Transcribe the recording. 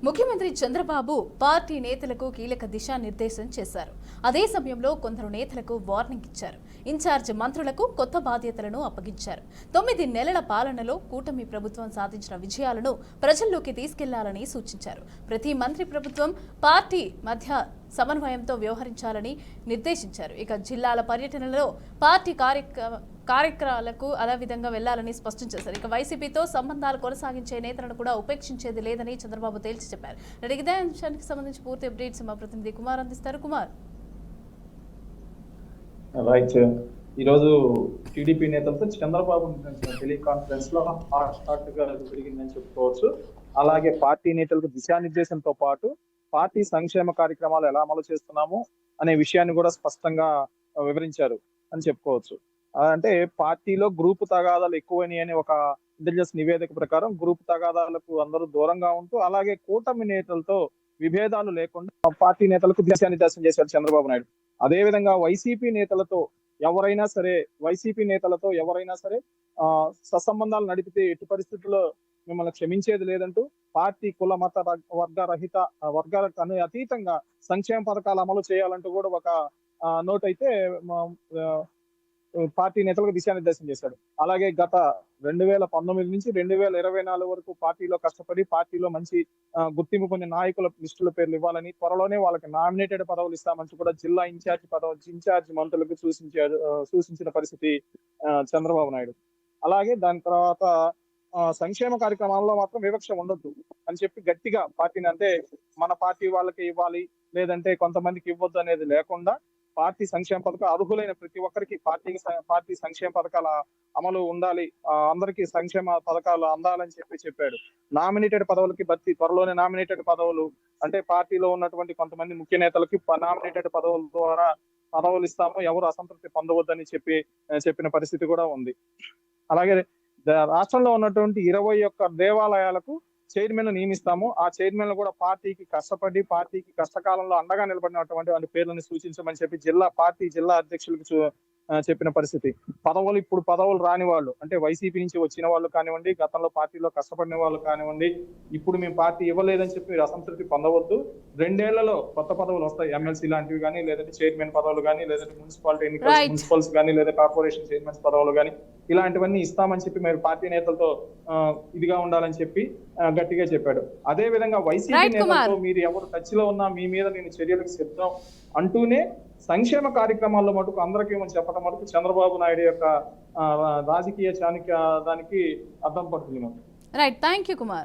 ముఖ్యమంత్రి చంద్రబాబు పార్టీ నేతలకు కీలక దిశానిర్దేశం చేశారు. అదే సమయంలో కొందరు నేతలకు వార్నింగ్ ఇచ్చారు. ఇన్ఛార్జ్ మంత్రులకు కొత్త బాధ్యతలను అప్పగించారు. 9 నెలల పాలనలో కూటమి ప్రభుత్వం సాధించిన విజయాలను ప్రజల్లోకి తీసుకెళ్లాలని సూచించారు. ప్రతి మంత్రి ప్రభుత్వం పార్టీ మధ్య సమన్వయంతో వ్యవహరించాలని నిర్దేశించారు. ఇక జిల్లాల పర్యటనలో పార్టీ కార్యక్రమాలకు అదేవిధంగా వెళ్లాలని స్పష్టం చేశారు. ఇక వైసీపీతో సంబంధాలు కొనసాగించే నేతలను కూడా ఉపేక్షించేది లేదని చంద్రబాబు తేల్చి చెప్పారు. ఇదే అంశానికి సంబంధించి పూర్తి అప్డేట్స్ మా ప్రతినిధి కుమార్ అందిస్తారు. కుమార్, రైట్. ఈరోజు టీడీపీ నేతలతో చంద్రబాబు టెలికాన్ఫరెన్స్ లో హాట్ గా జరిగిందని చెప్పుకోవచ్చు. అలాగే పార్టీ నేతలకు దిశానిర్దేశంతో పాటు పార్టీ సంక్షేమ కార్యక్రమాలు ఎలా అమలు చేస్తున్నాము అనే విషయాన్ని కూడా స్పష్టంగా వివరించారు అని చెప్పుకోవచ్చు. అంటే పార్టీలో గ్రూప్ తగాదాలు ఎక్కువని అని ఒక ఇంటెలిజెన్స్ నివేదిక ప్రకారం గ్రూప్ తగాదాలకు అందరూ దూరంగా ఉంటూ, అలాగే కూటమి నేతలతో విభేదాలు లేకుండా పార్టీ నేతలకు దిశానిర్దేశం చేశారు చంద్రబాబు నాయుడు. అదే విధంగా వైసీపీ నేతలతో ఎవరైనా సరే సత్సంబంధాలు నడిపితే ఎట్టి పరిస్థితుల్లో మిమ్మల్ని క్షమించేది లేదంటూ పార్టీ కుల మత వర్గాలకు అతీతంగా సంక్షేమ పథకాలు అమలు చేయాలంటూ కూడా ఒక నోట్ అయితే పార్టీ నేతలకు దిశానిర్దేశం చేశాడు. అలాగే గత 2019 నుంచి 2024 వరకు పార్టీలో కష్టపడి పార్టీలో మంచి గుర్తింపు పొందిన నాయకుల లిస్టుల పేర్లు ఇవ్వాలని, త్వరలోనే వాళ్ళకి నామినేటెడ్ పదవులు ఇస్తామని కూడా జిల్లా ఇన్ఛార్జ్ మంత్రులకు సూచించిన పరిస్థితి చంద్రబాబు నాయుడు. అలాగే దాని తర్వాత సంక్షేమ కార్యక్రమాల్లో మాత్రం వివక్ష ఉండొద్దు అని చెప్పి గట్టిగా పార్టీని, అంటే మన పార్టీ వాళ్ళకి ఇవ్వాలి లేదంటే కొంతమందికి ఇవ్వద్దు అనేది లేకుండా పార్టీ సంక్షేమ పథకాలు అర్హులైన ప్రతి ఒక్కరికి పార్టీ సంక్షేమ పథకాల అమలు ఉండాలి, అందరికీ సంక్షేమ పథకాలు అందాలని చెప్పాడు. నామినేటెడ్ పదవులకి భర్తీ, త్వరలోనే నామినేటెడ్ పదవులు, అంటే పార్టీలో ఉన్నటువంటి కొంతమంది ముఖ్య నేతలకి నామినేటెడ్ పదవుల ద్వారా పదవులు ఇస్తాము, ఎవరు అసంతృప్తి పొందవద్దని చెప్పిన పరిస్థితి కూడా ఉంది. అలాగే రాష్ట్రంలో ఉన్నటువంటి 21 దేవాలయాలకు చైర్మన్ నియమిస్తాము, ఆ చైర్మన్ కూడా పార్టీకి కష్టకాలంలో అండగా నిలబడినటువంటి పేర్లను సూచించమని చెప్పి జిల్లా అధ్యక్షులకు చెప్పిన పరిస్థితి. ఇప్పుడు పదవులు రాని వాళ్ళు, అంటే వైసీపీ నుంచి వచ్చిన వాళ్ళు కానివ్వండి, గతంలో పార్టీలో కష్టపడిన వాళ్ళు కానివ్వండి, ఇప్పుడు మేము పార్టీ ఇవ్వలేదని చెప్పి మీరు అసంతృప్తి పొందవద్దు. 2 ఏళ్లలో కొత్త పదవులు వస్తాయి, ఎమ్మెల్సీ లాంటివి కానీ, లేదంటే చైర్మన్ పదవులు కానీ, లేదంటే మున్సిపల్స్ కానీ, లేదా కార్పొరేషన్ చైర్మన్స్ పదవులు కానీ, ఇలాంటివన్నీ ఇస్తామని చెప్పి మీరు పార్టీ నేతలతో ఇదిగా ఉండాలని చెప్పి గట్టిగా చెప్పాడు. అదే విధంగా వైసీపీ నేతలతో మీరు ఎవరు టచ్ లో ఉన్నా మీ మీద నేను చర్యలకు సిద్ధం అంటూనే సంక్షేమ కార్యక్రమాల్లో మటుకు అందరికీ చెప్పడం మటుకు చంద్రబాబు నాయుడు యొక్క రాజకీయ చాణక్య దానికి అర్థం పడుతుంది. Right, thank you Kumar.